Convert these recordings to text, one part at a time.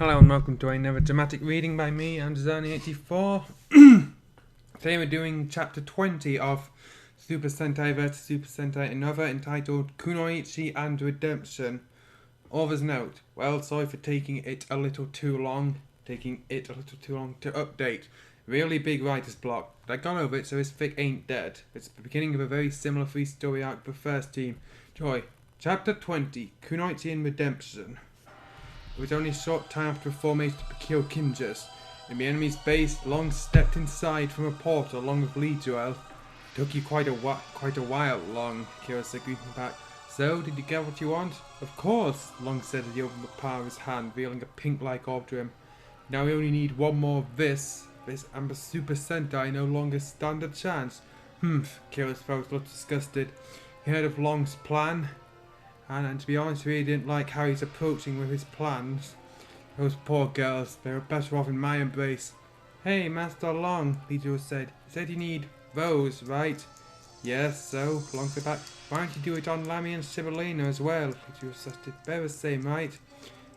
Hello and welcome to another dramatic reading by me, I'm Designy84. Today we're doing chapter 20 of Super Sentai vs Super Sentai Another, entitled Kunoichi and Redemption. Author's note, well, sorry for taking it a little too long to update. Really big writer's block, but I got over it so his fic ain't dead. It's the beginning of a very similar 3-story arc for first team. Joy. Chapter 20, Kunoichi and Redemption. It was only a short time after the formation of the Hurricanegers. In the enemy's base, Long stepped inside from a portal along with Lee Joel. It took you quite a while, Long, Kira said, greeting back. So, did you get what you want? Of course, Long said as he opened the palm of his hand, revealing a pink-like orb to him. Now we only need one more of this and the Super Sentai no longer stand a chance. Kira's face looked disgusted. He heard of Long's plan. And to be honest, really didn't like how he's approaching with his plans. Those poor girls, they were better off in my embrace. Hey, Master Long, Leader said. You said you need those, right? Yes, so, Long said back. Why don't you do it on Lammy and Sibilina as well? Leader suggested. They're the same, right?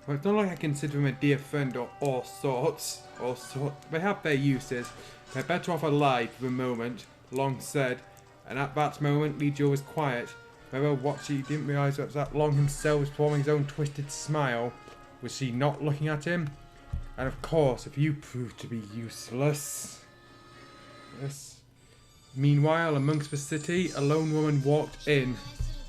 Well, it's not like I consider him a dear friend or all sorts. They have their uses. They're better off alive for the moment, Long said. And at that moment, Leader was quiet. However, what she didn't realise was that Long himself was forming his own twisted smile. Was she not looking at him? And of course, if you prove to be useless... Yes. Meanwhile, amongst the city, a lone woman walked in.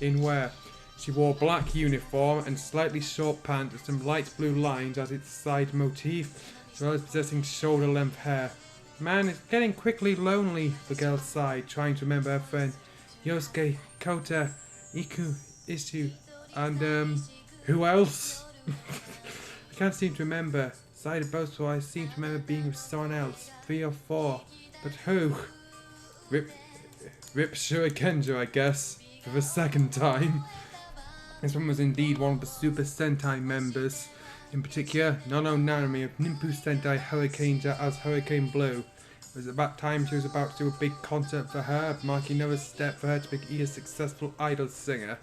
In where? She wore a black uniform and slightly short pants with some light blue lines as its side motif, as well as possessing shoulder-length hair. Man, it's getting quickly lonely, the girl sighed, trying to remember her friend. Yosuke, Kota, Iku, Isu, and who else? I can't seem to remember. Side of both, so I seem to remember being with someone else. 3 or 4. But who? Rip Hurricaneger, I guess. For the second time. This one was indeed one of the Super Sentai members. In particular, Nono Nanami of Nimpu Sentai Hurricaneger as Hurricane Blue. It was at that time she was about to do a big concert for her, marking another step for her to be a successful idol singer.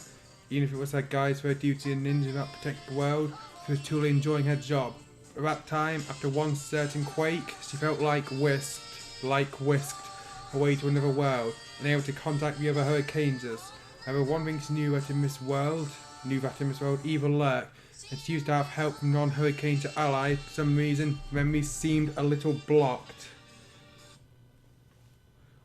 Even if it was her guise for her duty and ninja that protect the world, she was truly enjoying her job. At that time, after one certain quake, she felt like whisked away to another world, unable to contact the other Hurricanegers. However, one thing she knew that in this world, evil lurked, and she used to have help from non-Hurricaneger allies. For some reason, memories seemed a little blocked.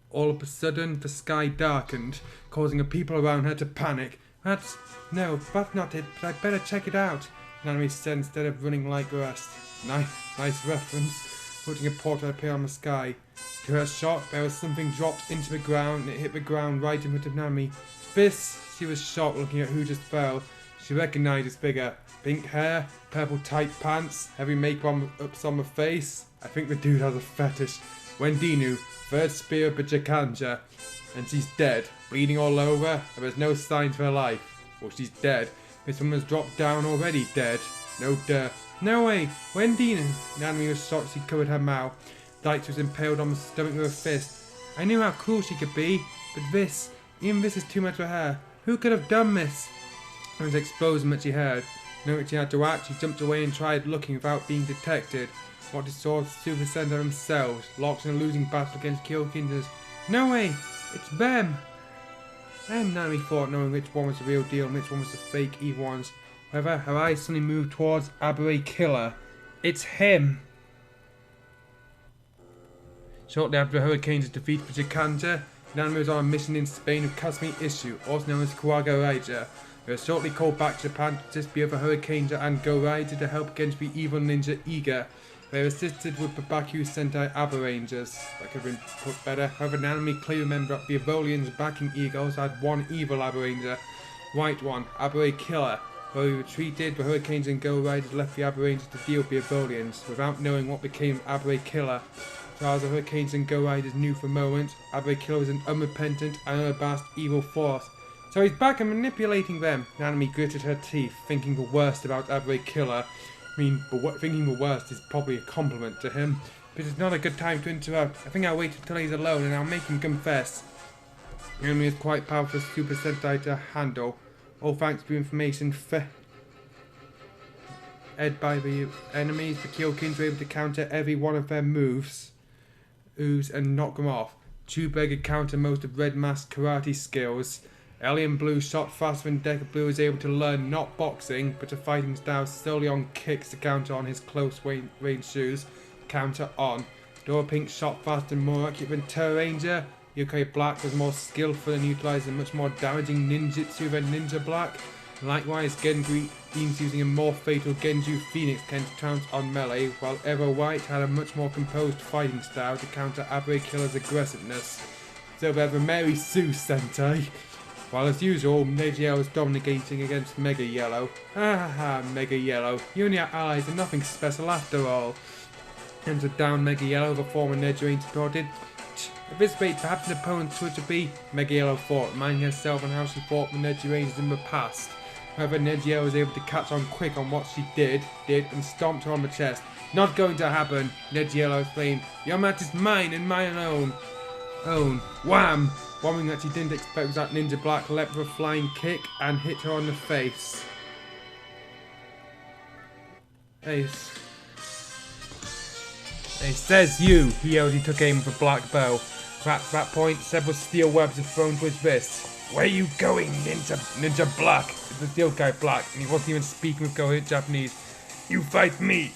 All of a sudden, the sky darkened, causing the people around her to panic. That's not it, but I'd better check it out, Nanami said instead of running like the rest. Nice reference, watching a portal appear on the sky. To her shock, there was something dropped into the ground, and it hit the ground right in front of Nanami. This, she was shocked looking at who just fell. She recognised his figure. Pink hair, purple tight pants, heavy makeup on the face. I think the dude has a fetish. Wendinu, third spear of the Hurricaneger, and she's dead, bleeding all over, and there's no signs of her life. Well, she's dead. This woman's dropped down already, dead. No way, Wendinu. Nanami was shocked she covered her mouth. Dykes was impaled on the stomach with a fist. I knew how cruel she could be, but even this is too much for her. Who could have done this? It was explosion that she heard. Knowing she had to act, she jumped away and tried looking without being detected. What she saw was Super Sentai themselves, locked in a losing battle against Hurricanegers. No way! It's them! And Nanami thought, knowing which one was the real deal and which one was the fake evil ones. However, her eyes suddenly moved towards Abure Killer. It's him! Shortly after the Hurricanes defeated the Hurricaneger, Nanami was on a mission in Spain with Kasumi Issue, also known as Hurricaneger. They were shortly called back to Japan to assist the other Hurricaneger and Go Rider to help against the evil ninja Iga. They were assisted with the Baku Sentai Aberrangers. That could have been put better. However, Nanami clearly remembered that the Evolians backing Eagles had one evil Aberranger, White One, Abure Killer. While we retreated, the Hurricanes and Go Riders left the Aberrangers to deal with the Evolians, without knowing what became of Abure Killer. So as the Hurricanes and Go Riders knew for a moment, Abure Killer was an unrepentant and unabashed evil force. So he's back and manipulating them. Nanami gritted her teeth, thinking the worst about Abure Killer. Thinking the worst is probably a compliment to him, but it's not a good time to interrupt. I think I'll wait until he's alone and I'll make him confess. Nanami is quite powerful Super Sentai to handle. All thanks to information ed by the enemies, the Kyokuns were able to counter every one of their moves and knock them off. Tube-Red could counter most of Red Mask's karate skills. Alien Blue shot faster than Decker Blue was able to learn not boxing, but a fighting style solely on kicks to counter on his close range shoes. Counter on. Dora Pink shot faster and more accurate than Hurricaneger. Yokai Black was more skillful and utilised a much more damaging ninjutsu than Ninja Black. Likewise, Gen Green's using a more fatal Genju Phoenix can pounce on melee, while Ever White had a much more composed fighting style to counter Abre Killer's aggressiveness. So we have a Mary Sue Sentai. While as usual, Mega Yellow was dominating against Mega Yellow. Mega Yellow. You and your allies are nothing special after all. Enter down Mega Yellow, the former Nedgerine supported. At this rate, perhaps an opponent would be Mega Yellow fought, reminding herself on how she fought the Nedgerines in the past. However, Mega Yellow was able to catch on quick on what she did, and stomped her on the chest. Not going to happen, Mega Yellow exclaimed. Your match is mine and mine alone. Wham! One thing that she didn't expect was that Ninja Black leapt for a flying kick and hit her on the face. Ace. Says you, he yelled. He took aim with a black bow. At that point, several steel webs were thrown to his wrists. Where are you going, Ninja Black? It's the steel guy Black, and he wasn't even speaking with coherent Japanese. You fight me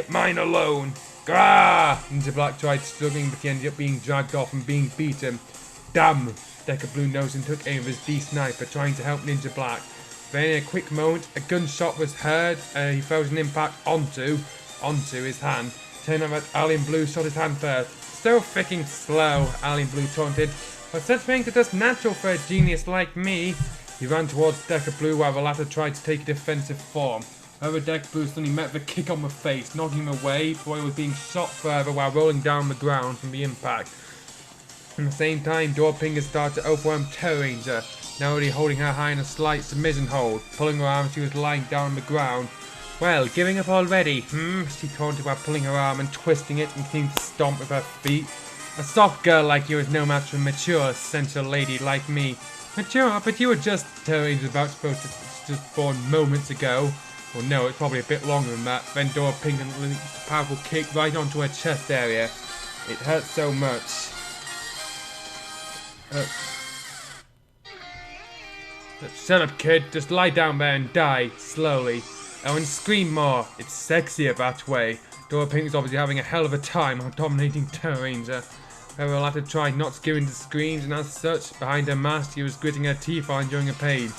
mine alone. Grah! Ninja Black tried struggling, but he ended up being dragged off and being beaten. Damn! Decker Blue nosed and took aim with his D-Sniper, trying to help Ninja Black. Then in a quick moment, a gunshot was heard, and he felt an impact onto his hand. Turned out that Alien Blue shot his hand first. So freaking slow, Alien Blue taunted. But such things are just natural for a genius like me. He ran towards Decker Blue while the latter tried to take a defensive form. However, Decker Blue suddenly met the kick on the face, knocking him away before he was being shot further while rolling down the ground from the impact. At the same time, Dora Pink had started to overwhelm Hurricaneger, now already holding her high in a slight submission hold, pulling her arm as she was lying down on the ground. Well, giving up already, she taunted while pulling her arm and twisting it and continued to stomp with her feet. A soft girl like you is no match for a mature, sensual lady like me. Mature? But you were just Hurricaneger about supposed to just born moments ago. Well, no, it's probably a bit longer than that. Then Dora Pink unleashed a powerful kick right onto her chest area. It hurt so much. Shut up, kid. Just lie down there and die, slowly. Oh, and scream more. It's sexier that way. Dora Pink was obviously having a hell of a time on dominating Hurricaneger. However, the latter tried not to give in to screams, and as such, behind her mask, she was gritting her teeth while enjoying her pain.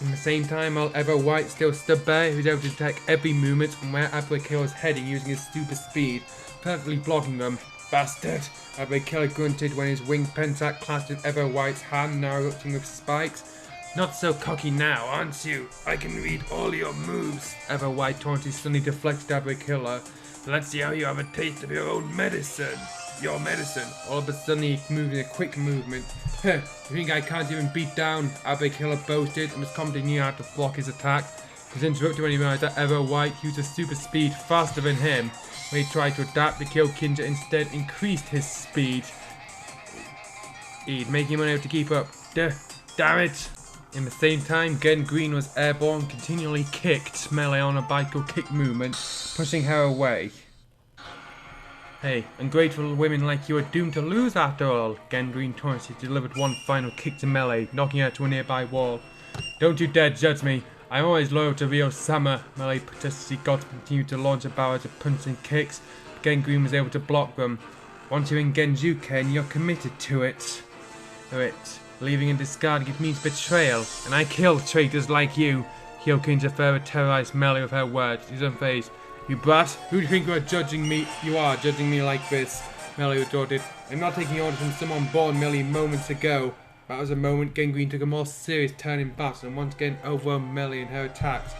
At the same time, while Ever White still stood there, he was able to detect every movement and where Abre Killer was heading using his super speed, perfectly blocking them. Bastard! Abre Killer grunted when his winged pentac clashed in Ever White's hand, now erupting with spikes. Not so cocky now, aren't you? I can read all your moves. Ever White taunted suddenly deflected Abre Killer. Let's see how you have a taste of your own medicine. Your medicine. All of a sudden he moved in a quick movement. You think I can't even beat down? Abre Killer boasted and was commenting how to block his attack. He was interrupted when he realized that Ever White used his super speed faster than him. When he tried to adapt, the Kyokunin instead increased his speed, making him unable to keep up. Damn it! In the same time, Gen Green was airborne, continually kicked melee on a bicycle kick movement, pushing her away. Hey, ungrateful women like you are doomed to lose after all. Gen Green taunted, delivered one final kick to melee, knocking her to a nearby wall. Don't you dare judge me. I'm always loyal to Rio Sama. Melee protested as he got to continue to launch a barrage of punches and kicks, but Gen Green was able to block them. Once you're in Genjuken, you're committed to it. Leaving and discarding it means betrayal, and I kill traitors like you. Kyokunin further terrorized Melee with her words. She's unfazed. You brat, who do you think you are judging me? You are judging me like this. Melee retorted. I'm not taking orders from someone born merely moments ago. That was a moment Gen Green took a more serious turn in battle and once again overwhelmed Melee in her attacks.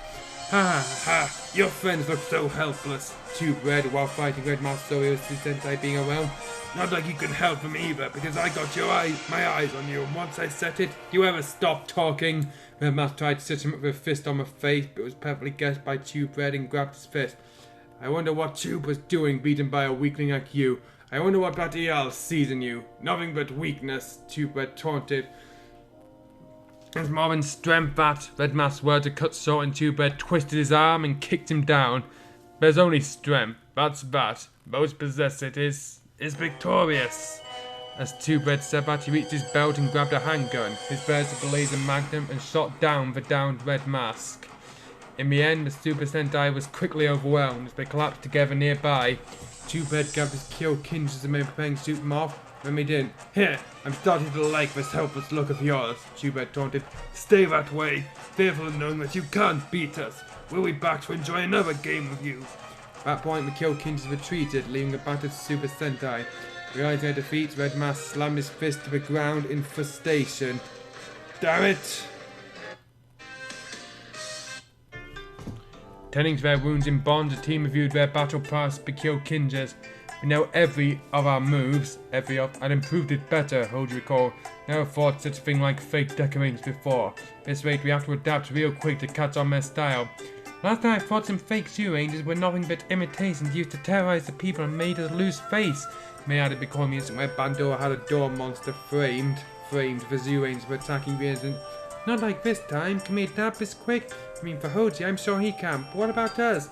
Ha! Your friends look so helpless. Tube Red, while fighting Red Master Sorio's Sentai being around. Not like you can help them either, because I got my eyes on you, and once I set it, you ever stop talking? Red Master tried to set him up with a fist on the face, but was perfectly guessed by Tube Red and grabbed his fist. I wonder what Tube was doing beaten by a weakling like you. I wonder what that EL sees in you. Nothing but weakness, Tube Red taunted. There's more than strength that. Red Mask's words are cut short and Two-Bed twisted his arm and kicked him down. There's only strength, that's that. Most possess it is victorious. As Two-Bed stepped back, he reached his belt and grabbed a handgun. His burst of the laser magnum and shot down the downed Red Mask. In the end, the Super Sentai was quickly overwhelmed as they collapsed together nearby. Two-Bed grabbed his Hurricanegers and made preparing to shoot them off. When we didn't. Here, I'm starting to like this helpless look of yours, Two-Bed taunted. Stay that way, fearful of knowing that you can't beat us. We'll be back to enjoy another game with you. At that point, the Hurricaneger retreated, leaving the battered Super Sentai. Realizing their defeat, Red Mask slammed his fist to the ground in frustration. Damn it! Tending to their wounds in bonds, the team reviewed their battle past the Hurricanegers. We know every of our moves, and improved it better, hold you recall. Never fought such a thing like fake decorations before. This rate we have to adapt real quick to catch on their style. Last time I fought some fake Zoo Rangers were nothing but imitations used to terrorize the people and made us lose face. May add it became the instant where Bandora had a door monster framed for Zoo Rangers were attacking the instant. Not like this time, can we adapt this quick? I mean for Hoji, I'm sure he can, but what about us?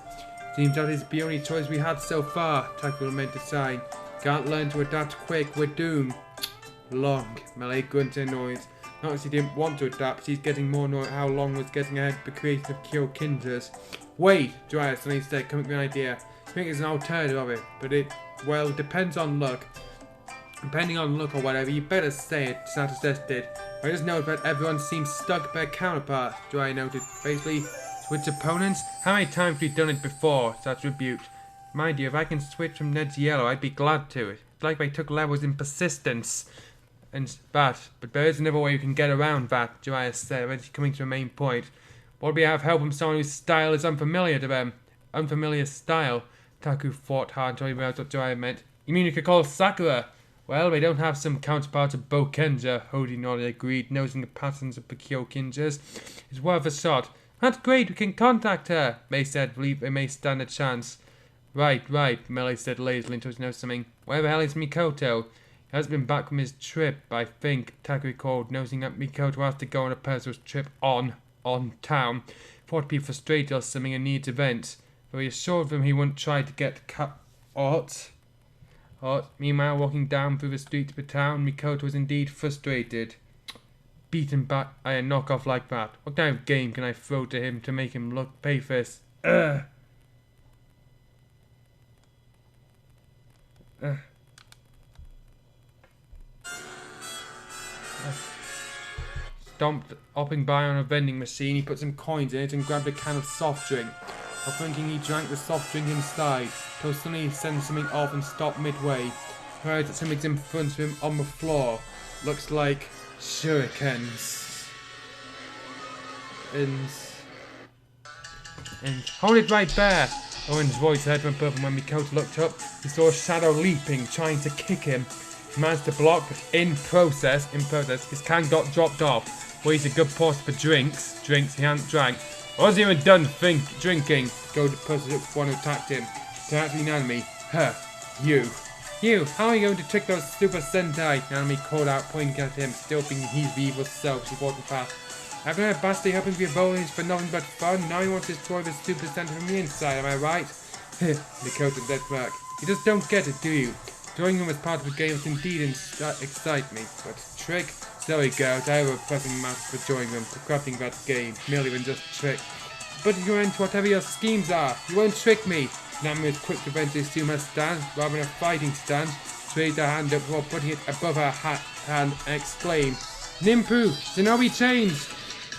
Seems that is the only choice we had so far, Taku meant to sign. Can't learn to adapt quick, we're doomed. Long, Melee grunted noise. Not as he didn't want to adapt, he's getting more annoyed how Long was getting ahead of the creation of Hurricanegers. Wait, Dryas suddenly said, coming up with an idea. I think there's an alternative of it, but it, well, depends on luck. Depending on luck or whatever, you better say it, Saturday did. I just noticed that everyone seems stuck by their counterpart, Dry noted. Basically, switch opponents? How many times have we done it before? That's rebuked. Mind you, if I can switch from Ned to Yellow, I'd be glad to. It's like they took levels in persistence. And that, but there is another way you can get around that, Darius said, when coming to the main point. What would we have help from someone whose style is unfamiliar to them? Unfamiliar style? Taku fought hard until he realized what Darius meant. You mean you could call Sakura? Well, we don't have some counterpart of Bokenja, Hody nodded agreed, noticing the patterns of the Kyokinjas. It's worth a shot. That's great, we can contact her, May said, believe they may stand a chance. Right, Melee said lazily until she noticed something. Where the hell is Mikoto? He hasn't been back from his trip, I think, Taku recalled, noticing that Mikoto has to go on a personal trip on town. Thought to be frustrated or something and needs events. Though he assured them he wouldn't try to get caught. Meanwhile, walking down through the streets of the town, Mikoto was indeed frustrated. Beaten back by a knockoff like that. What kind of game can I throw to him to make him look pay for this? Stomped, hopping by on a vending machine, he put some coins in it and grabbed a can of soft drink. While thinking he drank the soft drink inside, till suddenly he sent something off and stopped midway. Heard that something's in front of him on the floor. Looks like shurikens. And hold it right there! Owen's voice heard from above, and when Mikoto looked up, he saw a shadow leaping, trying to kick him. He managed to block, but in process, his can got dropped off. Wasted a good portion for drinks he hadn't drank. I wasn't even done drinking. Goldie pushed up one who attacked him. To actually Nanami. You, how are you going to trick those Super Sentai? Nanami called out, pointing at him, still thinking he's the evil self she walked past. I've known Basti hoping to be volunteers for nothing but fun. Now he wants to destroy the Super Sentai from the inside, am I right? Mikoto dead back. You just don't get it, do you? Joining him as part of the game was indeed excite me, but trick? There we go, I have a pressing matter for joining them, for crafting that game, merely than just trick. But you're into whatever your schemes are, you won't trick me. Nami was quick to eventually assume her stance, rather than a fighting stance. She raised her hand up before putting it above her hand and exclaimed, Nimpu, Shinobi changed!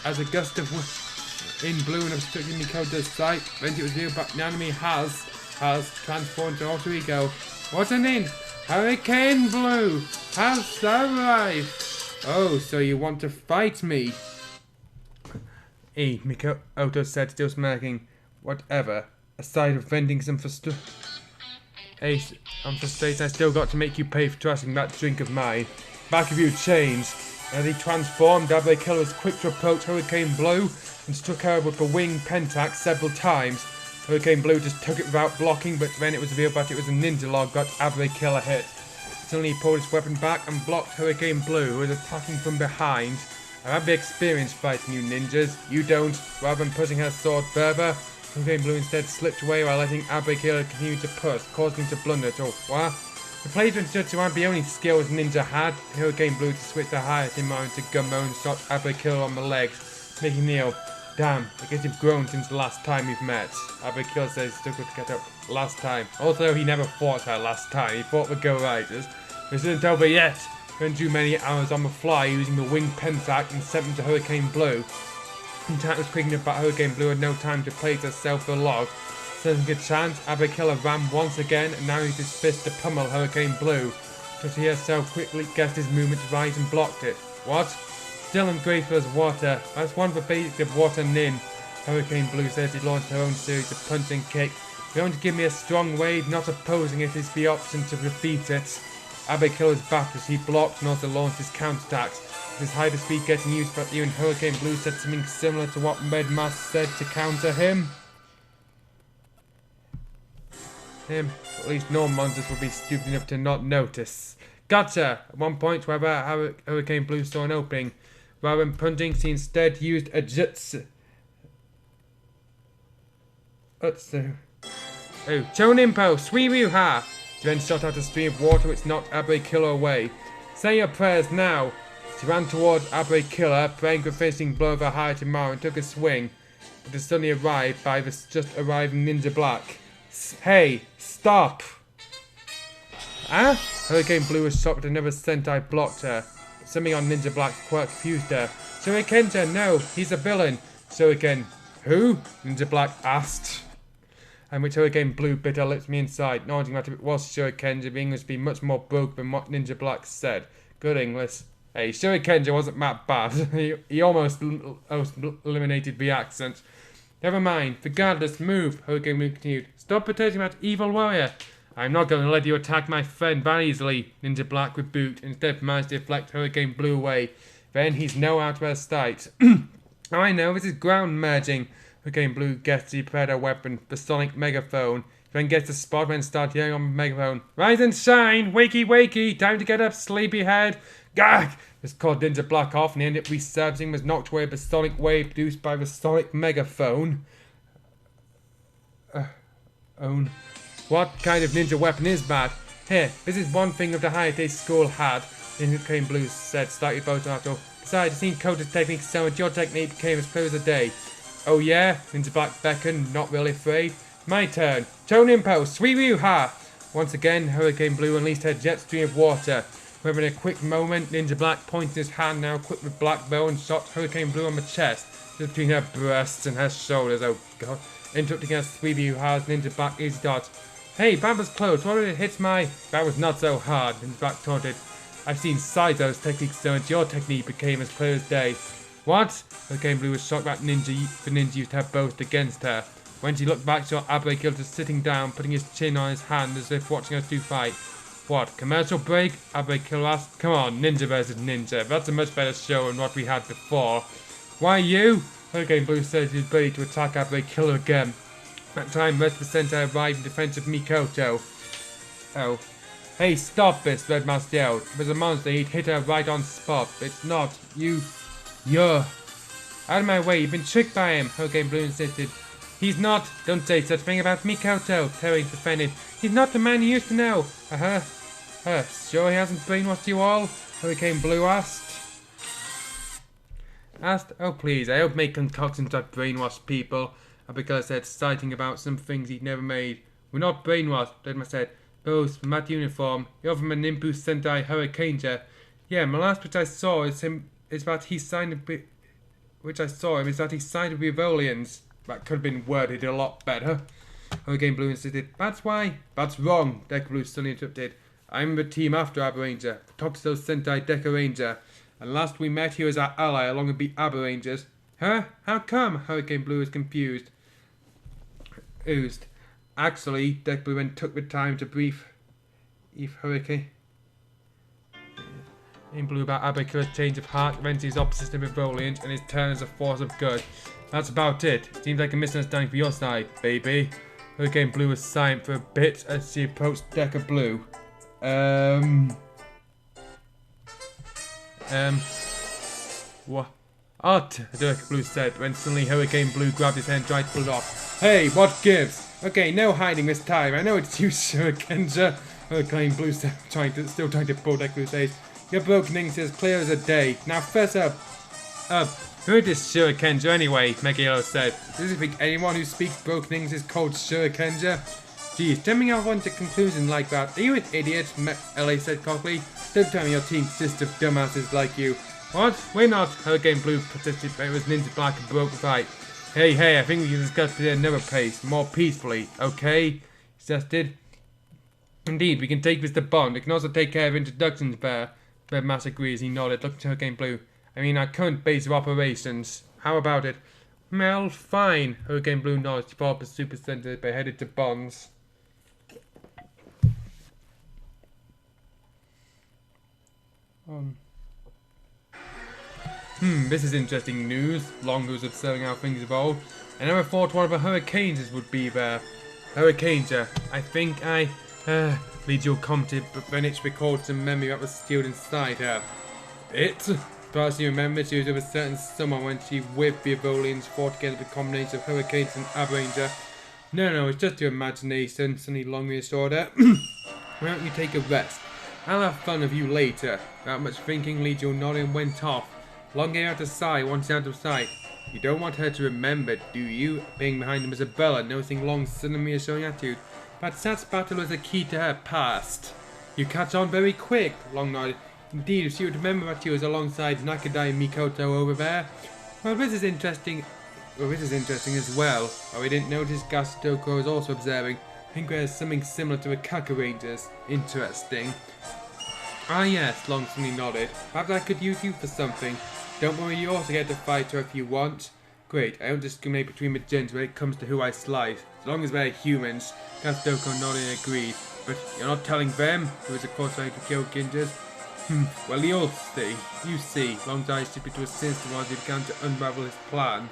As a gust of wind blew and obstructed Mikoto's sight, eventually it was revealed that Nanami has transformed to alter ego. What's her name? Hurricane Blue! Has arrived! Oh, so you want to fight me? Mikoto said, still smirking. Whatever. Aside of venting some frustration, I'm frustrated I still got to make you pay for trusting that drink of mine. Back of you changed. As he transformed, Abe Killer was quick to approach Hurricane Blue and struck her with the wing pentax several times. Hurricane Blue just took it without blocking, but then it was revealed that it was a ninja log got Abe Killer hit. Suddenly he pulled his weapon back and blocked Hurricane Blue, who was attacking from behind. I have the experience fighting you ninjas. You don't. Rather than pushing her sword further, Hurricane Blue instead slipped away while letting Abigail continue to push, causing him to blunder. Oh, what? The players were judged to have the only skills Ninja had. Hurricane Blue to switch the highest in mode to Gummo and shot Abigail on the legs, making Neil. Damn, I guess you've grown since the last time we've met. Abigail says he struggled to get up last time. Also, he never fought her last time. He fought the Go Riders. This isn't over yet. He drew many hours on the fly using the winged pentac and sent them to Hurricane Blue. Intact was quick enough, but Hurricane Blue had no time to place herself the log. Sensing a chance, Abigail ran once again and now used his fist to pummel Hurricane Blue. But she herself quickly guessed his movement right and blocked it. What? Still and graceful as water. That's one of the basics of water nin. Hurricane Blue says he launched her own series of punch and kick. Going to give me a strong wave, not opposing it is the option to defeat it. Abigail was back as he blocked and also launched his counterattacks. His higher speed getting used, but even Hurricane Blue said something similar to what Red Mask said to counter him. At least no monsters will be stupid enough to not notice. Gotcha! At one point, however, Hurricane Blue saw an opening. Rather than punching, she instead used a jutsu. Utsu. Oh, Choninpo, Suiru-ha! She then shot out a stream of water which knocked Abigail away. Say your prayers now! She ran towards Abigail, praying for a finishing blow of her high tomorrow and took a swing. But was suddenly arrived by the just arriving Ninja Black. Hey, stop! Ah? Hurricane Blue was shocked that another Sentai blocked her. But something on Ninja Black's quirk confused her. Hurricaneger, no, he's a villain. Hurricane, who? Ninja Black asked. And which Hurricane Blue bit her lips from the inside, nodding that if it was Hurricaneger, the English would be much more broken than what Ninja Black said. Good English. Hey, Hurricaneger wasn't that bad. he almost eliminated the accent. Never mind. Regardless, move, Hurricane Blue continued. Stop protecting that evil warrior. I'm not going to let you attack my friend that easily, Ninja Black rebuked, and instead managed to deflect Hurricane Blue away. Then he's no out of her sight. Oh, I know, this is ground merging. Hurricane Blue gets he prepared her weapon, the sonic megaphone. Then gets the spot and starts yelling on the megaphone. Rise and shine! Wakey wakey! Time to get up, sleepyhead! Gag! This called Ninja Black off and ended up resurging, was knocked away by the sonic wave produced by the sonic megaphone. What kind of ninja weapon is that? Here, this is one thing of the Hayate school had, Hurricane Blue said, slightly boasting after all. Besides, I've seen Kota's technique so much your technique became as clear as a day. Oh yeah? Ninja Black beckoned, not really afraid. My turn. Choninpo, Suiru-ha! Once again, Hurricane Blue unleashed her jet stream of water. Within a quick moment, Ninja Black pointed his hand now equipped with black bow and shot Hurricane Blue on the chest, just between her breasts and her shoulders, oh god. Interrupting her Suiru-ha's Ninja Black easy dodge. Hey, that was close, what if it hits my... That was not so hard, Ninja Black taunted. I've seen Saizo's technique so much your technique became as clear as day. What? Hurricane Blue was shocked that the ninja used her boast against her. When she looked back, she saw Abigail just sitting down, putting his chin on his hand as if watching us two fight. What, commercial break? Abigail asked. Come on, ninja versus ninja. That's a much better show than what we had before. Why you? Hurricane Blue said he was ready to attack Abigail again. That time, most of the Sentai arrived in defense of Mikoto. Oh. Hey, stop this, Red Mask yelled. If it was a monster, he'd hit her right on spot. It's not. You're... Out of my way, you've been tricked by him, Hurricane Blue insisted. He's not. Don't say such a thing about Mikoto, Terry defended. He's not the man you used to know. Sure he hasn't brainwashed you all? Hurricane Blue asked. Oh please, I hope make concoctions that brainwash people, Abigail said, citing about some things he'd never made. We're not brainwashed, Redma said. Those from that uniform. You're from a Nimbu Sentai Hurricaneger. Yeah, my last which I saw is that he signed with Rivolians. That could have been worded a lot better. Hurricane Blue insisted. That's why. That's wrong, Deca Blue suddenly interrupted. I'm the team after Abaranger. Talked to those Sentai Deca Ranger. And last we met, he was our ally along with the Abarangers. Huh? How come? Hurricane Blue was confused. Oozed. Actually, Deca Blue then took the time to brief Hurricane Blue about Abigail's change of heart, eventually his opposition with Rivolians, and his turn as a force of good. That's about it. Seems like a misunderstanding for your side, baby. Hurricane Blue was silent for a bit as she approached Deca Blue. What? Art, Dirk Blue said, when suddenly Hurricane Blue grabbed his hand and tried to pull it off. Hey, what gives? Okay, no hiding this time. I know it's you, Hurricaneger. Hurricane Blue said, still trying to protect Blue says. Your broken English is as clear as a day. Now, fess up. Who is this Hurricaneger anyway? Mega Yellow said. Does it think anyone who speaks broken English is called Hurricaneger? Geez, jumping off onto a conclusion like that. Are you an idiot? LA said cockily. Don't tell me your team consists of dumbasses like you. What? We're not. Hurricane Blue protested, but it was Ninja Black and broke the fight. Hey, I think we can discuss it at another pace, more peacefully, okay? He suggested. Indeed, we can take this to Bond. We can also take care of introductions there. Red Mass agrees. He nodded, looked to Hurricane Blue. I mean, our current base of operations. How about it? Well, fine. Hurricane Blue nodded. He followed the Super Sentai, but headed to Bonds. This is interesting news. Longo was observing how things evolved. I never thought one of the Hurricanes would be there. Hurricaneger, I think I, Legio commented, but then it recalled some memory that was sealed inside her. It? Perhaps you remember she was with a certain someone when she with the Evolians fought against the combination of Hurricanes and Avenger. No, it's just your imagination, suddenly Long reassured her. Why don't you take a rest? I'll have fun with you later. Without much thinking, Legio nodded and went off. Long gave out a sigh once out of sight. You don't want her to remember, do you? Being behind him was Isabella, noticing Long's sudden reassuring attitude. But Sat's battle was a key to her past. You catch on very quick, Long nodded. Indeed, if she would remember that she was alongside Nakadai and Mikoto over there. Well, this is interesting as well. Oh, we didn't notice Gastoko was also observing. I think there's something similar to the Kakarangers. Interesting. Ah yes, Long suddenly nodded. Perhaps I could use you for something. Don't worry, you also get to fight her if you want. Great, I don't discriminate between the genders when it comes to who I slice. As long as they're humans. Gastoko nodded and agreed. But you're not telling them who is of course trying to kill Gingers? Well, you'll see. You see. Long's eyes shifted to a sinister one as he began to unravel his plan.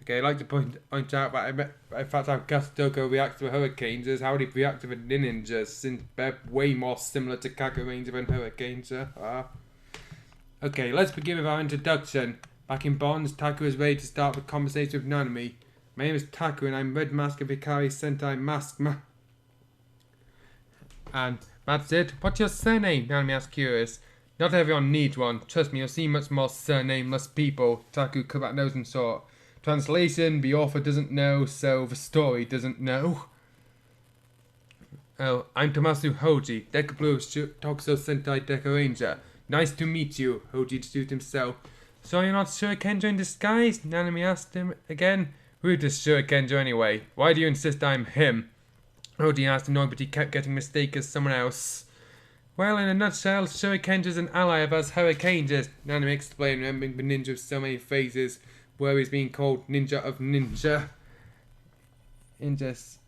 Okay, I'd like to point out that I fact how Gastoko reacts to Hurricanes is how he reacts to the ninjas, since they're way more similar to Kakaranger than Hurricanes are. Okay, let's begin with our introduction. Back in Bonds, Taku is ready to start the conversation with Nanami. My name is Taku and I'm Red Mask of Hikari Sentai Mask And that's it. What's your surname? Nanami asked curious. Not everyone needs one. Trust me, you'll see much more surnameless people. Taku cut that nose and saw. Translation, the author doesn't know, so the story doesn't know. Oh, I'm Tomasu Hoji, Deca Blue Tokuso Sentai Deca Ranger. Nice to meet you, Hoji introduced himself. So you're not Hurricaneger in disguise? Nanami asked him again. Who's this Hurricaneger anyway? Why do you insist I'm him? Hoji asked him, but he kept getting mistaken as someone else. Well, in a nutshell, Hurricaneger's an ally of us Hurricanegers, Nanami explained, remembering the ninja of so many phases. Where he's being called Ninja of Ninja. Since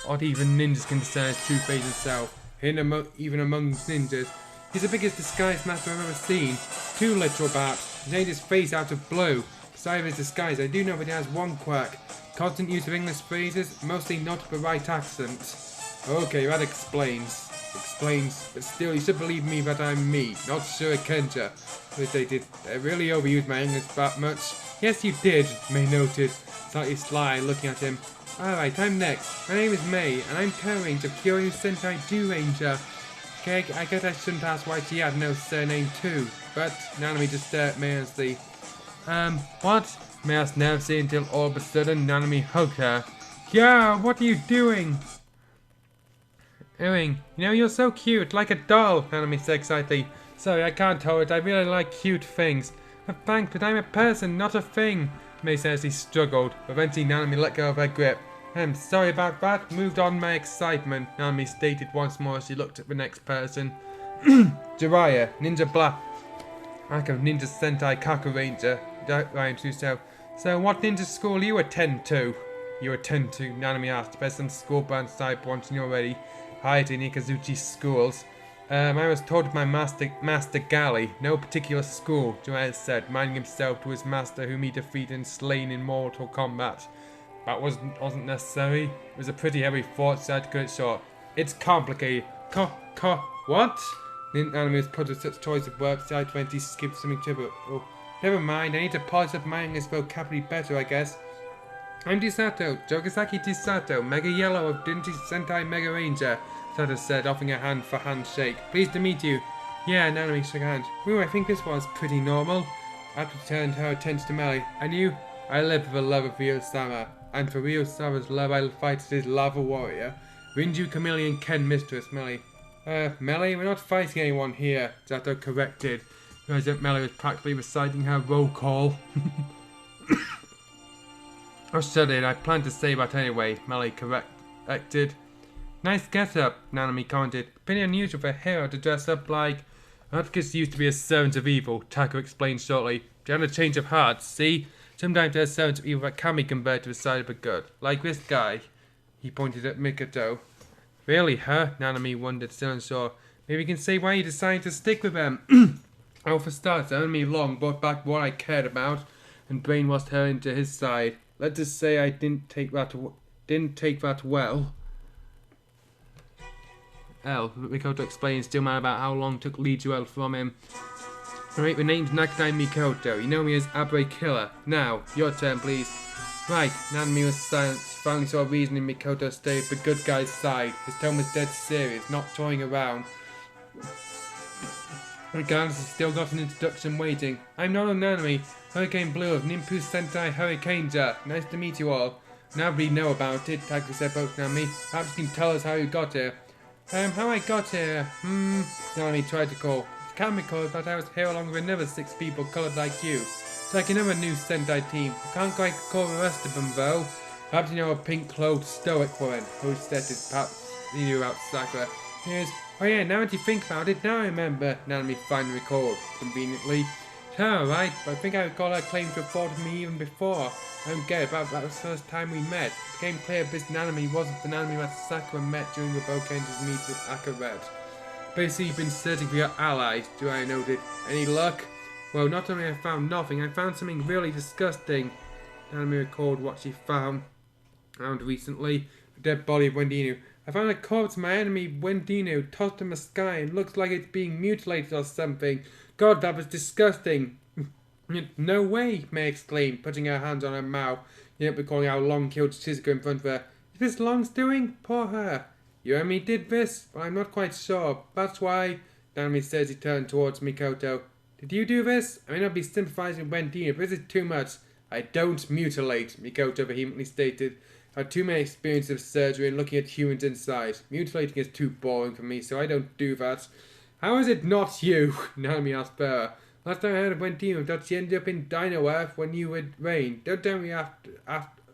not even ninjas can discern his true face itself. Even among ninjas. He's the biggest disguise master I've ever seen. Too literal perhaps. He's made his face out of blue. Besides his disguise, I do know that he has one quirk. Constant use of English phrases, mostly not the right accent. Okay, that explains. But still, you should believe me that I'm me, not Hurricaneger. I really overused my English that much. Yes, you did, May noted, slightly sly, looking at him. Alright, I'm next. My name is May, and I'm co-ranger of Kyoryu Sentai Ranger. Okay, I guess I shouldn't ask why she had no surname too, but Nanami just stared at May earnestly. What? May asked nervously until all of a sudden Nanami hugged her. Yeah, what are you doing? You know, you're so cute, like a doll, Nanami said excitedly. Sorry, I can't hold it. I really like cute things. Thanks, but I'm a person, not a thing, May said as he struggled. Eventually, Nanami let go of her grip. I'm sorry about that. Moved on my excitement, Nanami stated once more as she looked at the next person. Jiraiya, Ninja Black. Lack of Ninja Sentai Kakaranger, Ryan to himself. So, what ninja school you attend to? You attend to, Nanami asked. There's some school brand side branching already. Hi to Nikazuchi's schools. I was told by Master Galley, no particular school, Jiraiya said, minding himself to his master whom he defeated and slain in Mortal Kombat. That wasn't necessary. It was a pretty heavy thought, so I had to cut it short. It's complicated. What? Nanami was put with such choice of words, I 20 skipped something trivial. Oh, never mind, I need to polish up my English vocabulary better, I guess. I'm Disato, Jogasaki Disato, Mega Yellow of Dinty Sentai Mega Ranger, Sato said, offering a hand for handshake. Pleased to meet you. Yeah, Nanami shook hands. Ooh, I think this was pretty normal. After turned her attention to Melly. And you? I live for the love of Ryo-sama, and for Ryo-sama's love I'll fight as his lava warrior. Rinju Chameleon Ken Mistress, Melly. Melly, we're not fighting anyone here, Sato corrected. Realized that Melly was practically reciting her roll call. I shuddered, I planned to say that anyway, Melly corrected. Nice get up, Nanami commented. Pretty unusual for a hero to dress up like... Atticus used to be a servant of evil, Taco explained shortly. She had a change of heart, see? Sometimes there's servants of evil that can be converted to the side of the good. Like this guy. He pointed at Mikoto. Really, huh? Nanami wondered, still unsure. Maybe you can say why you decided to stick with them. Oh, for starters, Enemy Long brought back what I cared about and brainwashed her into his side. Let's just say I didn't take that well. Mikoto explained, still mad about how long took Lee Joel from him. Alright, the name's Nakadai Mikoto. You know me as Abre Killer. Now, your turn, please. Right, Nanami was silent. She finally saw a reason in Mikoto stayed the good guy's side. His tone was dead serious, not toying around. Regardless, he still got an introduction waiting. I'm Nono Nanami, Hurricane Blue of Nimpu Sentai Hurricaneger. Nice to meet you all. Now we know about it, Taku said both Nanami. Perhaps you can tell us how you got here. How I got here? Nanami tried to call. It can be called, but I was here along with another 6 people coloured like you. It's like another new Sentai team. I can't quite call the rest of them though. Perhaps you know a pink-clothed stoic woman who said it. Perhaps you knew about Sakura. Here's... Oh yeah, now that you think about it, now I remember, Nanami finally recalled, conveniently. Her, right? But I think I recall her claim to have thought of me even before. I don't get it, but that was the first time we met. It became clear this Nanami wasn't the Nanami that Sakura met during the Bokender's meet with Akaret. Basically, you've been searching for your allies, do I noted. Any luck? Well, not only I found nothing, I found something really disgusting. Nanami recalled what she found recently. The dead body of Wendinu. I found a corpse of my enemy, Wendinu, tossed in the sky and looks like it's being mutilated or something. God, that was disgusting. No way, May exclaimed, putting her hands on her mouth, yet recalling how Long killed Shizuka in front of her. Is this Long's doing? Poor her. You and me did this? Well, I'm not quite sure. That's why, Nanami says he turned towards Mikoto. Did you do this? I may not be sympathizing with Wendinu, but this is too much. I don't mutilate, Mikoto vehemently stated. I had too many experiences of surgery and looking at humans inside. Mutilating is too boring for me, so I don't do that. How is it not you? Nanami asked Bera. Last time I heard of Wendinu, that she ended up in Dino Earth when you had rain. Don't tell me after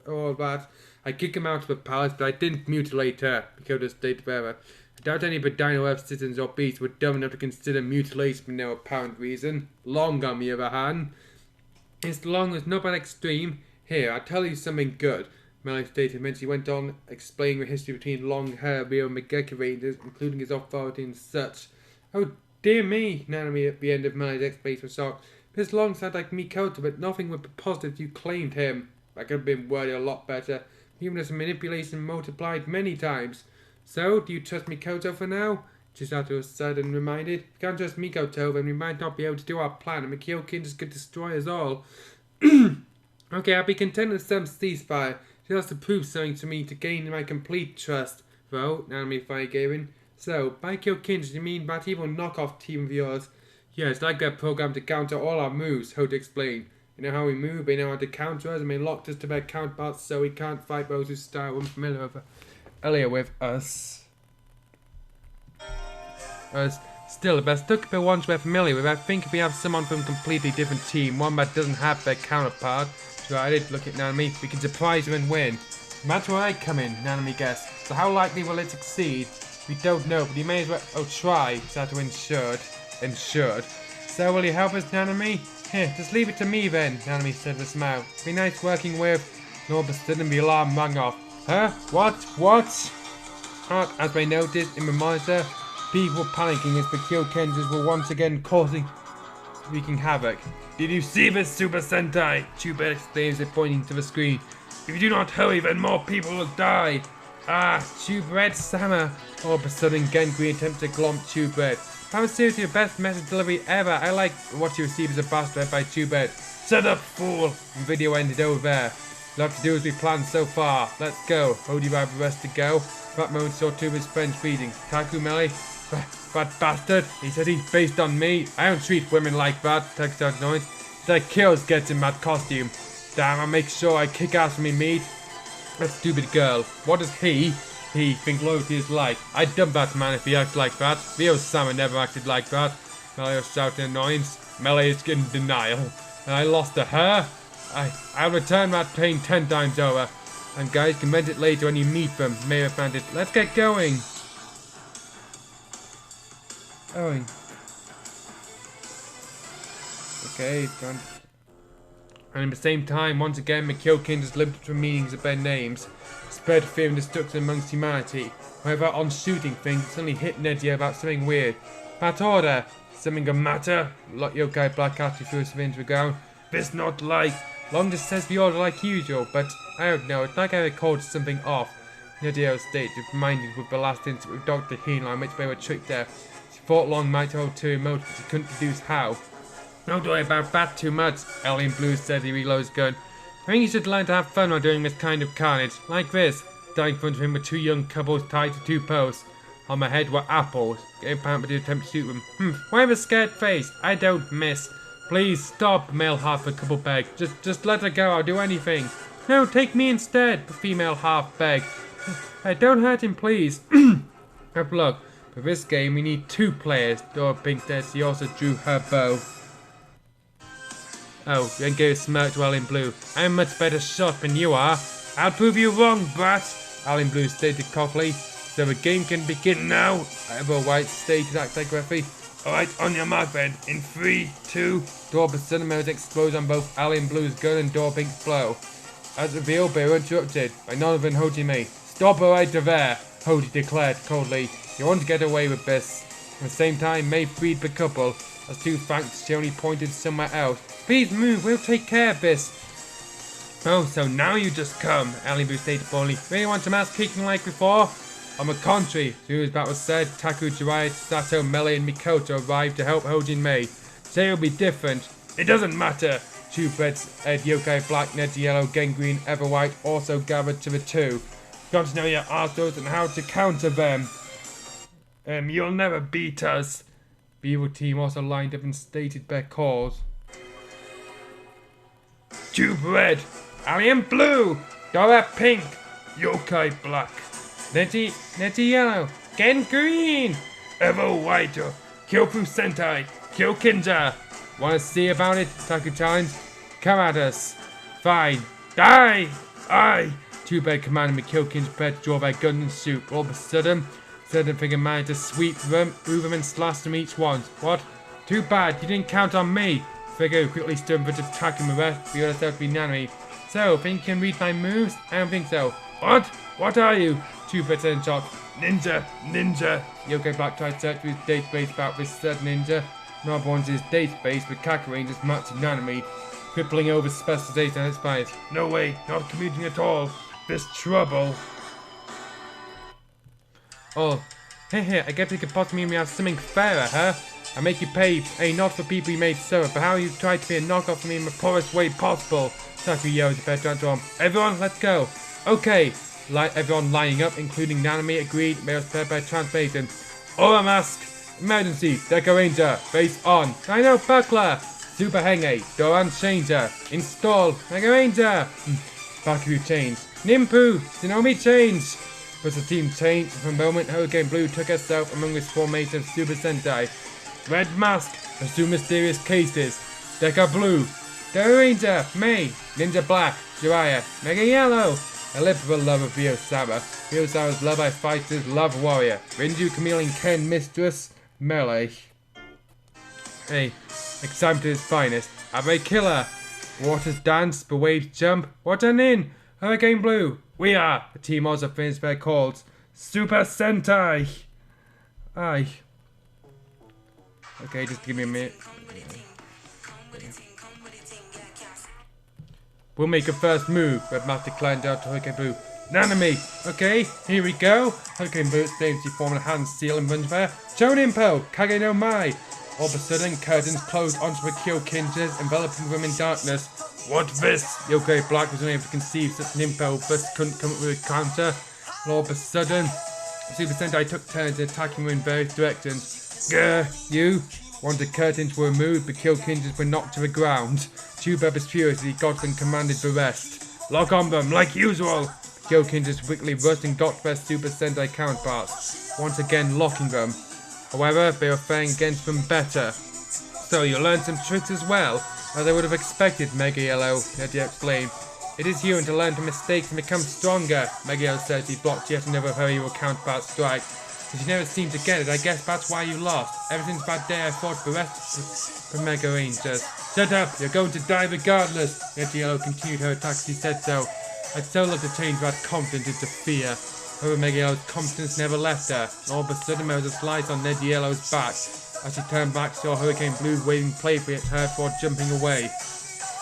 all that. I kicked him out of the palace, but I didn't mutilate her, Mikoto stated Bera. I doubt any of the Dino Earth citizens or beasts were dumb enough to consider mutilation for no apparent reason. Long, on the other hand. It's Long was not that extreme. Here, I'll tell you something good. Melly stated when she went on explaining the history between Long Hair, Rio and Megeki Rangers, including his authority and such. Oh dear me, Nanami at the end of Melly's explanation was shocked. This Long sounded like Mikoto, but nothing would be positive you claimed him. I could have been worded a lot better. Even as manipulation multiplied many times. So, do you trust Mikoto for now? Chisato said and reminded. If you can't trust Mikoto, then we might not be able to do our plan, and the Kyokin just could destroy us all. Okay, I'll be content with some ceasefire. She has to prove something to me to gain my complete trust. Though, Nanami finally gave in. So, by Kyokin, you mean that evil knockoff team of yours? Yes, like their program to counter all our moves, Hoda explained. You know how we move, they know how to counter us, and they locked us to their counterparts so we can't fight those whose style we're familiar with us. Still, the best look the ones we're familiar with. I think if we have someone from a completely different team, one that doesn't have their counterpart, tried it, look at Nanami, we can surprise them and win. That's where I come in, Nanami guessed. So how likely will it succeed? We don't know, but you may as well try, Sato ensured. So will you help us, Nanami? Here, just leave it to me then, Nanami said with a smile. It'd be nice working with... And all of a sudden the alarm rang off. Huh? What? As they noticed in the monitor, people were panicking as the Kyokenzers were once again wreaking havoc. Did you see this, Super Sentai? Chubet exclaims it, pointing to the screen. If you do not hurry, then more people will die. Ah, Chubret-sama. All of a sudden, Gengui attempts to glomp Chubret. That was seriously the best message delivery ever. I like what you received as a bastard by Tubed. Shut up, fool! The video ended over there. We'll have to do as we planned so far. Let's go. Hold you have the rest to go. That moment saw two of his friends feeding. Taku Melee? That bastard. He said he's based on me. I don't treat women like that. Taku started noise. That kills gets in that costume. Damn, I'll make sure I kick ass for me meat. That stupid girl. What does he think loyalty is like? I'd dump that man if he acts like that. Rio-sama never acted like that. Melee was shouting annoyance. Melee is in denial. And I lost to her? I'll return that pain 10 times over. And guys, can rent it later when you meet them. May have found it. Let's get going. Oh. Okay, done. And at the same time, once again, the Kyokin's limited to meanings of their names. Spread fear and destruction amongst humanity. However, on shooting things, it suddenly hit Nedia about something weird. That order. Something a matter? Lot Yokai Black after threw his into the ground. This not like. Long just says the order like usual, but I don't know, it's like I recalled something off. Nedia stated, reminded with the last incident with Dr. Heenline, which they were tricked there. She thought Long might hold two emotions, but she couldn't deduce how. Don't worry about that too much, Alien Blue said he reloads his gun. I think you should learn to have fun while doing this kind of carnage, like this. Dying in front of him were two young couples tied to two posts. On my head were apples. Getting pampered to attempt to shoot them. Why have a scared face? I don't miss. Please stop, male half a couple begged. Just let her go, I'll do anything. No, take me instead, the female half begged. Don't hurt him, please. Have luck. For this game, we need 2 players. Dora Pink says she also drew her bow. Oh, then gave a smirk to Alien Blue. I'm a much better shot than you are. I'll prove you wrong, brat. Alien Blue stated cockily. So the game can begin now. Ever White stated act like referee. Alright, on your mark then. In 3, 2. Door sudden mirrors explode on both Alien Blue's gun and Door Pink's blow. As revealed, they were interrupted by none other than Hojime. Stop right there, Hoji declared coldly. You want to get away with this. At the same time, May freed the couple. As two thanks, she only pointed somewhere else. Please move, we'll take care of this. Oh, so now you just come, Alien Blue stated boldly. Really want some ass kicking like before? On the contrary, as soon as that was said, Taku, Jiraiya, Sato, Melee and Mikoto arrived to help Hojin Mei. Today will be different. It doesn't matter. Two-Breads, Ed, Yokai Black, Ned Yellow, Gangrene, Everwhite also gathered to the two. Got to know your arseholes and how to counter them. You'll never beat us. The evil team also lined up and stated their cause. Two-Bread, Alien Blue, Dora Pink, Yokai Black. Netty Yellow, Gen Green, Evo White, Kyofu Sentai, Kyokinja. Wanna see about it? Taku challenged. Come at us. Fine. Die! Aye! Two-Bed commanded Kyokin's prepared to draw their guns and shoot. All of a sudden, certain figure managed to sweep them, move them and slash them each once. What? Too bad, you didn't count on me. Figure quickly stood in front of Taku and the rest, the other self to be Nanami. So, think you can read my moves? I don't think so. What? What are you? Two-Bed and shot. Ninja! Yokai Black tried to search through his database about this certain ninja. Nob wants his database with Kaku Rangers matching Nanami, crippling over special data and its bias. No way, not commuting at all. There's trouble. Oh, hey, I guess we could possibly have something fairer, huh? I make you pay, not for people you made suffer, but how you tried to be a knockoff for me in the poorest way possible. Taku yelled as a to him. Everyone, let's go. Okay. Everyone lining up, including Nanami, agreed. They were prepared by translation. Aura mask. Emergency. Deco Ranger. Face on. Dino Buckler. Super Henge. Doran Changer. Install. Mega Ranger. Baku change. Nimpu. Tsunomi change. But the team changed. For a moment, Hurricane Blue took herself among this formation of Super Sentai. Red Mask. Pursue mysterious cases. Deca Blue. Deco Ranger. May. Ninja Black. Jiraiya. Mega Yellow. I live for the love of Ryo-sama. Ryo-sama's love I fight is love warrior. Rinju, Camille and Ken mistress. Melee. Hey, excitement at its finest. Abe Killer. Waters dance, the waves jump. What an in! Hurricane Blue. We are. The team also finished their calls. Super Sentai. Aye. Okay, just give me a minute. We'll make a first move, Red Master climbed out to Hurricane Blue. Nanami. Okay, here we go. Hurricane Blue exclaims, she formed a hand seal and runs there. Choninpo, Kage no Mai. All of a sudden, curtains closed onto the Kyokinjas, enveloping them in darkness. What's this? Yokai Black was unable to conceive such an impel, but couldn't come up with a counter. And all of a sudden, Super Sentai took turns attacking her in various directions. Grr, you! Once the curtains were removed, the Kyokinjas were knocked to the ground. Chuba was furious as he got and commanded the rest. Lock on them, like usual! The Kyokinjas quickly rushed and got their Super Sentai counterparts, once again locking them. However, they were faring against them better. So you learned some tricks as well, as I would have expected, Mega Yellow, Nettie explained. It is human to learn from mistakes and become stronger, Mega Yellow said as he blocked yet another very evil counterpart strike. But you never seemed to get it, I guess that's why you lost. Ever since that day I fought the rest of the Mega Rangers. Shut up, you're going to die regardless, Nettie Yellow continued her attack as he said so. I'd so love to change that confidence into fear. However, Mega Yellow's confidence never left her, and all of a sudden there was a slice on Ned Yellow's back. As she turned back, she saw Hurricane Blue waving playfully at her before jumping away.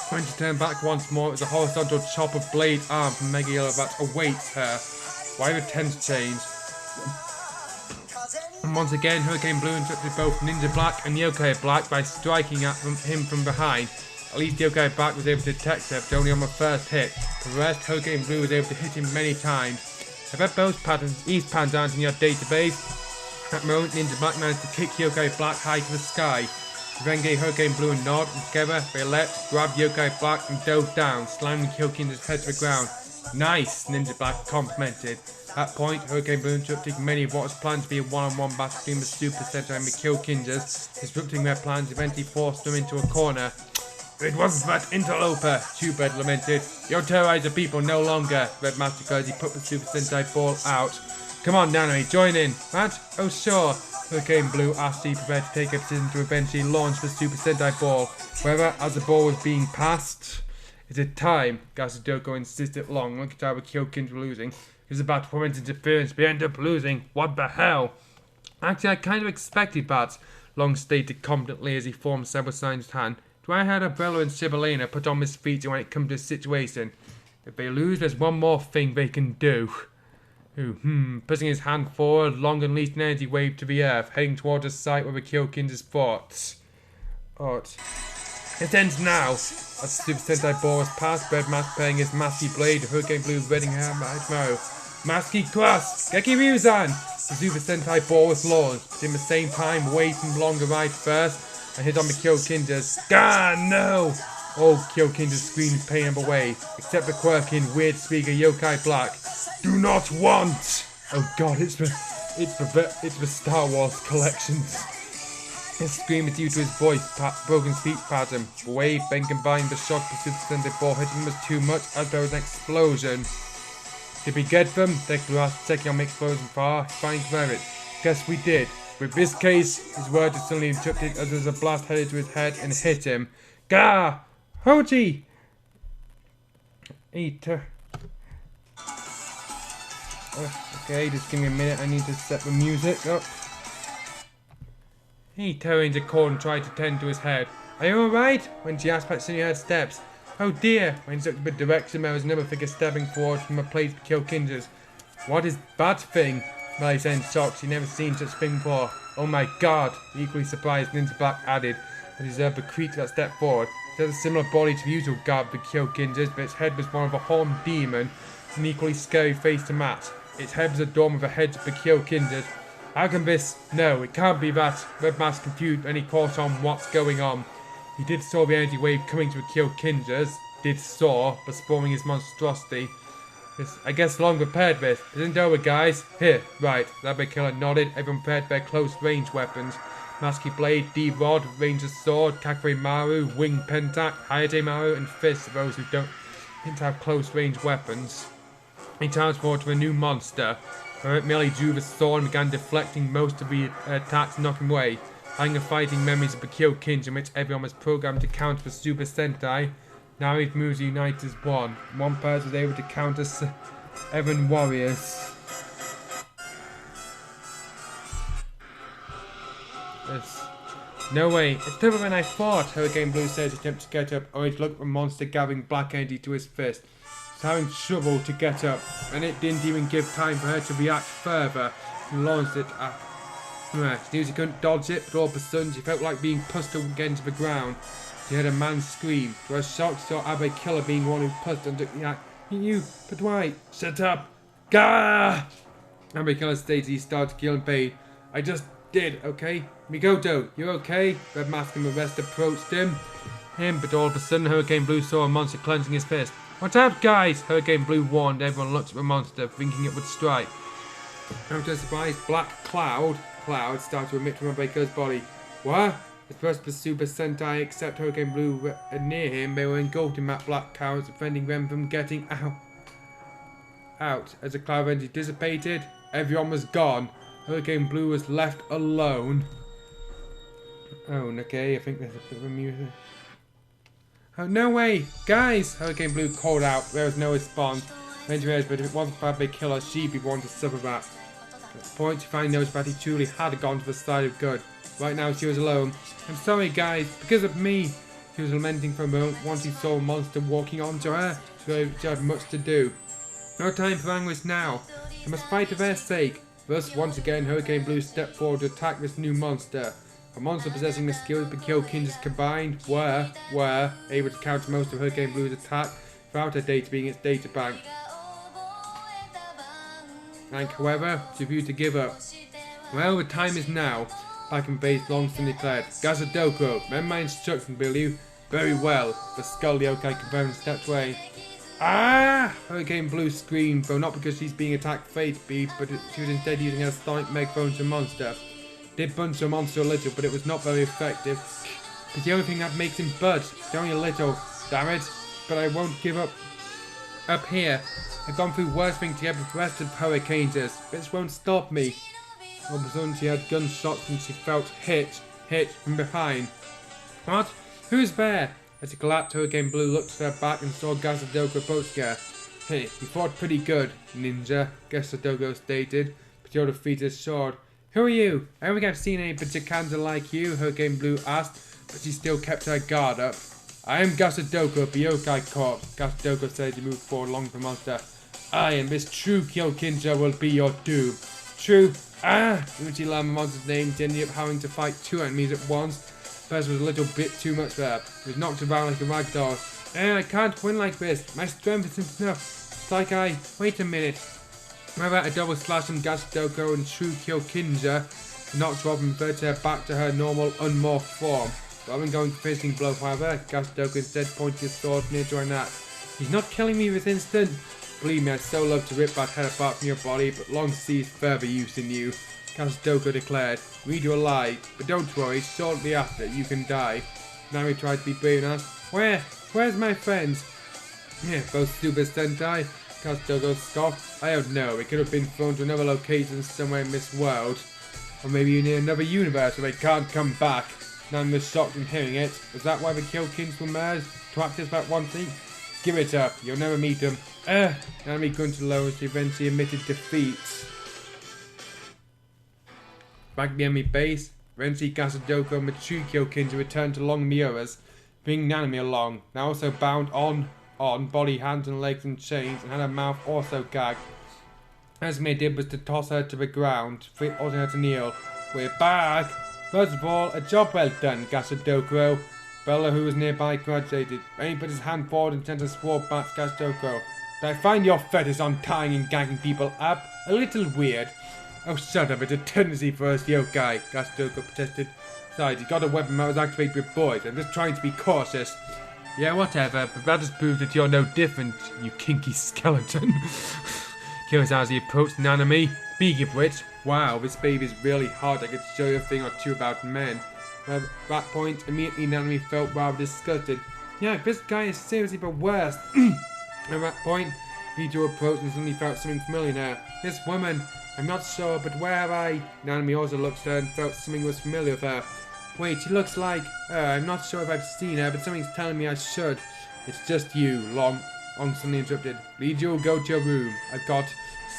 When she turned back once more, it was a horizontal chop of blade arm from Mega Yellow that awaits her. Why the tense change? And once again, Hurricane Blue interrupted both Ninja Black and Yokai Black by striking at him from behind. At least Yokai Black was able to detect her, but only on the first hit. For the rest, Hurricane Blue was able to hit him many times. I bet those patterns, these patterns aren't in your database. At that moment, Ninja Black managed to kick Yokai Black high to the sky. He then gave Hurricane Blue a nod, and together they leapt, grabbed Yokai Black and dove down, slamming Kyokinja's head to the ground. Nice, Ninja Black complimented. At that point, Hurricane Blue interrupted many of what was planned to be a one-on-one battle between the Super Sentai and the Kyokinjas, disrupting their plans, eventually forced them into a corner. It wasn't that interloper, Chubed lamented. You'll terrorize the people no longer, Red Master cried as he put the Super Sentai ball out. Come on, Nanami, join in. What? Oh, sure. Hurricane Blue asked he prepared to take a decision to eventually launch the Super Sentai ball. However, as the ball was being passed, is it time? Gasadoko insisted long, looking at the Kyokins were losing. He was about to prevent interference, but he ended up losing. What the hell? Actually, I kind of expected that, Long stated confidently as he formed several signs with hand. I had Umbrella and Sibilena put on this feature when it comes to this situation. If they lose, there's one more thing they can do. Putting his hand forward, Long unleashed an energy wave to the earth, heading towards the site where the Kyokinjas fought. It ends now. As the Super Sentai ball was passed, Red Mask playing his Masky blade, Hurricane Blue reading her tomorrow. Masky cross! Geki Ryuzan! The Super Sentai ball was launched, but in the same time, Wade from Long arrived first, and hit on the Kyokinjas. Gah, no! All Kyokinjas screamed in pain and away, except the quirky and weird speaker Yokai Black. Do not want! Oh god, it's the Star Wars collection. His scream is due to his voice, broken speech pattern. The wave then combined the shock the Super Sentai ball hitting was too much as there was an explosion. Did we get them? Dexter asked, checking on the explosion far. Fine merit. Guess we did. With this case, his words were suddenly interrupted as there was a blast headed to his head and hit him. Gah! Hoji! Eater. Okay, just give me a minute, I need to set the music up. He turned a corner and tried to tend to his head. Are you alright? When she asked back, he heard steps. Oh dear! When he looked in the direction, there was another figure stepping forward from a place for Kyokinjas. What is that thing? Melly said in shock, she'd never seen such thing before. Oh my god! Equally surprised, Ninja Black added, as he observed the creature that stepped forward. It has a similar body to the usual guard of the Kyokinjas, but its head was one of a horned demon, with an equally scary face to match. Its head was adorned with the heads of the Kyokinjas. How can this? No, it can't be that. Red Mask confused and he caught on what's going on. He did saw the energy wave coming to the Kyokinjas, but spawning his monstrosity. I guess Long prepared this. Isn't over, guys? Here, right. Rabbit Killer nodded. Everyone prepared their close range weapons. Masky Blade, D-Rod, Ranger's Sword, Kakure Maru, Wing Pentac, Hayate Maru, and Fist for those who don't have close range weapons. He transformed to a new monster, where it merely drew the sword and began deflecting most of the attacks and knocking away. Having the fighting memories of the Kyokinja in which everyone was programmed to counter the Super Sentai, now his moves united as one. One person was able to counter 7 warriors. No way, it's tougher than I thought, Hurricane Blue said as he attempted to get up, only to look at the monster gathering black energy to his fist. was having trouble to get up, and it didn't even give time for her to react further. She launched it at she knew she couldn't dodge it, but all of a sudden she felt like being pushed again to the ground. She heard a man scream. To her shock, she saw Abe Killer being one who pushed and took the act. You, but why? Shut up! Gah! Abe Killer stated he started to kill in pain. I just did, okay? Mikoto, you okay? Red Mask and the rest approached him, but all of a sudden Hurricane Blue saw a monster clenching his fist. Watch out, guys! Hurricane Blue warned. Everyone looked at the monster, thinking it would strike. Out to surprise, black cloud started to emit from Abeko's body. What? As the rest of the Super Sentai except Hurricane Blue were near him, they were engulfed in that black cloud, preventing them from getting out. As the cloud eventually dissipated, everyone was gone. Hurricane Blue was left alone. Oh, okay, I think there's a bit of a music. Oh, no way! Guys! Hurricane Blue called out. There was no response. Then she realized that if it wasn't for Abe Killer, she'd be one to suffer that. At the point, she finally noticed that he truly had gone to the side of good. Right now, she was alone. I'm sorry, guys. Because of me. She was lamenting for a moment once she saw a monster walking onto her. She had much to do. No time for anguish now. I must fight for their sake. Thus, once again, Hurricane Blue stepped forward to attack this new monster. A monster possessing the skills of the Kyokinjas combined were able to counter most of Hurricane Blue's attack without her data being its data bank. And however, she refused to give up. Well, the time is now. Back in base, Longston declared, Gazadoko, remember my instructions, will you? Very well. The skull yokai confirmed and stepped away. Ah! Hurricane Blue screamed, though not because she's being attacked fatally, but she was instead using her sonic megaphone to monster. Did punch the monster a little, but it was not very effective. It's the only thing that makes him budge. It's only a little. Damn it. But I won't give up. Up here. I've gone through worse things to get the rest of Hurricaneers. This won't stop me. All of a sudden she had gunshots and she felt hit from behind. What? Who's there? As she collapsed, Hurricane Blue looked to her back and saw Gazadoko approaching her. Hey, you fought pretty good, ninja, Gazadoko stated, but your defeat is short. Who are you? I don't think I've seen any Pachikanda like you, Hurricane Blue asked, but she still kept her guard up. I am Gazadoko of the Yokai Corps, Gazadoko said as he moved forward along the monster. I and this true Kyokinja will be your doom. True. Uchi learned the monster's name, ended up having to fight two enemies at once. First was a little bit too much for her. He was knocked around like a ragdoll. I can't win like this. My strength isn't enough. It's like wait a minute. How about a double slash from Gazadoko and true Kyokinja? Knocked her off and reverted her back to her normal, unmorphed form. Rather than going for finishing blow, however, Gazadoko instead pointed his sword near to her neck. He's not killing me this instant. Believe me, I'd so love to rip that head apart from your body, but long sees further use in you. Gazadoko declared. Read your lie, but don't worry, shortly after, you can die. Nami tried to be brave and asked, Where's my friends? Yeah, both Super Sentai. Gazadoko scoffed. I don't know, it could have been thrown to another location somewhere in this world. Or maybe in another universe where they can't come back. Nami was shocked in hearing it. Was that why the Kyokins were merged? To act as that one thing? Give it up, you'll never meet them. Nami grunted low as she eventually admitted defeat. Back at the enemy base, eventually Gazadoko and the true Kyokinja returned to Long Miura's, bringing Nami along, now also bound on body, hands and legs in chains, and had her mouth also gagged. As they did was to toss her to the ground, forcing her to kneel. We're back! First of all, a job well done, Gazadoko. Bella, who was nearby, congratulated. Then he put his hand forward and sent a sword back to Gazadoko. But I find your fetish on tying and gagging people up a little weird. Oh, shut up, it's a tendency for us yokai, Gazadoko protested. Besides, you got a weapon that was activated with boys. I'm just trying to be cautious. Yeah, whatever, but that just proves that you're no different, you kinky skeleton. Kills as he approached Nanami. Speaking of which, wow, this baby's really hot. I could show you a thing or two about men. At that point, immediately Nanami felt rather disgusted. Yeah, this guy is seriously the worst. At that point, Nijo approached and suddenly felt something familiar now. This woman, I'm not sure, but where have I? Nanami also looked at her and felt something was familiar with her. Wait, she looks like I'm not sure if I've seen her, but something's telling me I should. It's just you, Long suddenly interrupted. Nijo, go to your room. I've got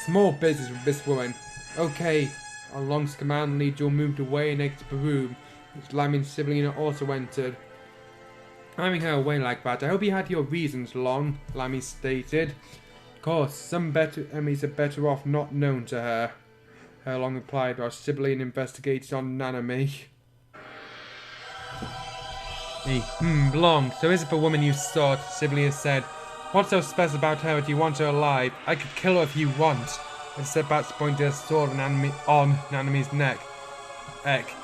small business with this woman. Okay. On Long's command, Nijo moved away and exited the room, which Lamin's sibling also entered. Having her away like that, I hope you had your reasons, Long, Lammy stated. Of course, some better enemies are better off not known to her. Her Long replied while Sibylline investigated on Nanami. Long, so is it the woman you sought? Sibylline said. What's so special about her that you want her alive? I could kill her if you want. And Sebats pointed a sword on Nanami's neck.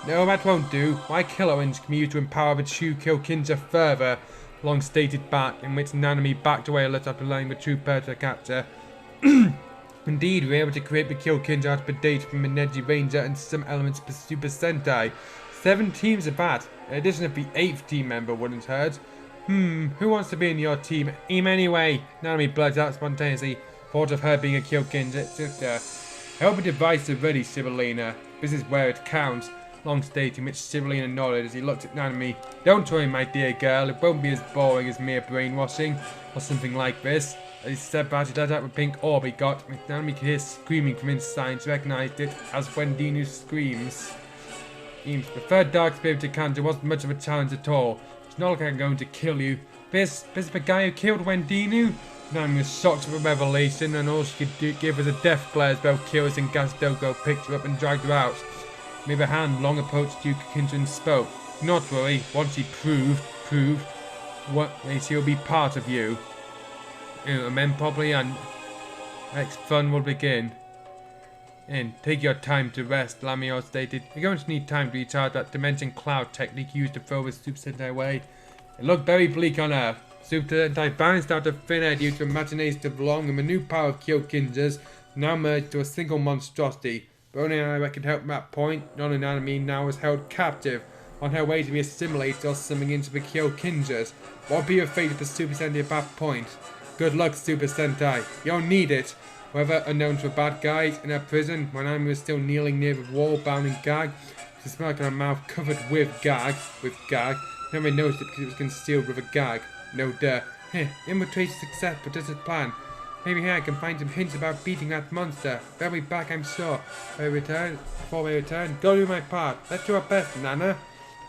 No, that won't do. Why kill her and commute to empower the true Kyokinja further? Long stated back, in which Nanami backed away a little after learning the true purpose of the capture. Indeed, we were able to create the Kyokinja out of the data from the Neji Ranger and some elements of the Super Sentai. 7 teams of that. In addition if the 8th team member wouldn't hurt. Who wants to be in your team? Anyway. Nanami blurted out spontaneously. Thought of her being a Kyokinja sister. I hope a device is ready, Sibylline. This is where it counts. Long stating, which Sibylline nodded as he looked at Nanami. Don't worry, my dear girl, it won't be as boring as mere brainwashing, or something like this. As he stepped back, he let out the pink orb he got, and Nanami could hear screaming from inside, and recognized it as Wendinu's screams. The third dark spirit to Kanja wasn't much of a challenge at all. It's not like I'm going to kill you. This is the guy who killed Wendinu? Nanami was shocked at the revelation, and all she could give was a death glare as both Kyrus and Gasdoko picked her up and dragged her out. With a hand, Long approached Duke Kinja and spoke. Not worry, once he proved what he'll be part of you. And then probably and next fun will begin. And take your time to rest, Lamio stated. You're going to need time to recharge that dimension cloud technique used to throw the Super Sentai away. It looked very bleak on Earth. Super Sentai vanished out of thin air due to imagination of Long, and the new power of Kyokinjas now merged to a single monstrosity. But only I could help at that point. Non-Nanami now was held captive, on her way to be assimilated or summoned into the Kyokinjas. What would be your fate of the Super Sentai at that point? Good luck, Super Sentai. You'll need it. However, unknown to the bad guys, in her prison, when Nanami was still kneeling near the wall, bound in gag, with a smirk on her mouth covered with gag. Nobody noticed it because it was concealed with a gag. No duh. Infiltration success, but does it plan? Maybe here I can find some hints about beating that monster. They'll be back, I'm sure. Before they return, go do my part. Let's do our best, Nana.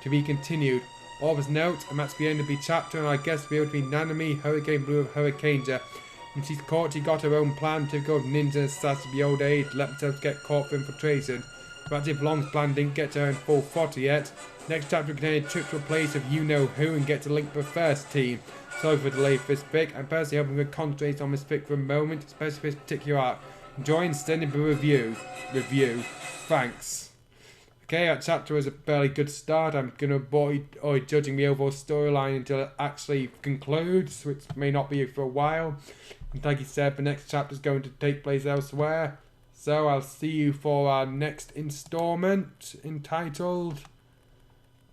To be continued. All was note, and that's the end of the chapter, and I guess we'll be Nanami, Hurricane Blue of Hurricaneger. When she's caught, she got her own plan, typical ninja assassin of the old age, let themselves get caught for infiltration. But if Long's plan didn't get to her in full throttle yet, next chapter will contain a trip to a place of you-know-who and get to link with the first team. Sorry for the delay for this fic. I'm personally hoping to concentrate on this fic for a moment, especially for this particular arc. Enjoy and send in the review. Thanks. Okay, that chapter was a fairly good start. I'm going to avoid judging the overall storyline until it actually concludes, which may not be for a while. And like he said, the next chapter is going to take place elsewhere. So I'll see you for our next installment entitled...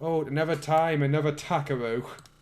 Oh, another time, another Takaru.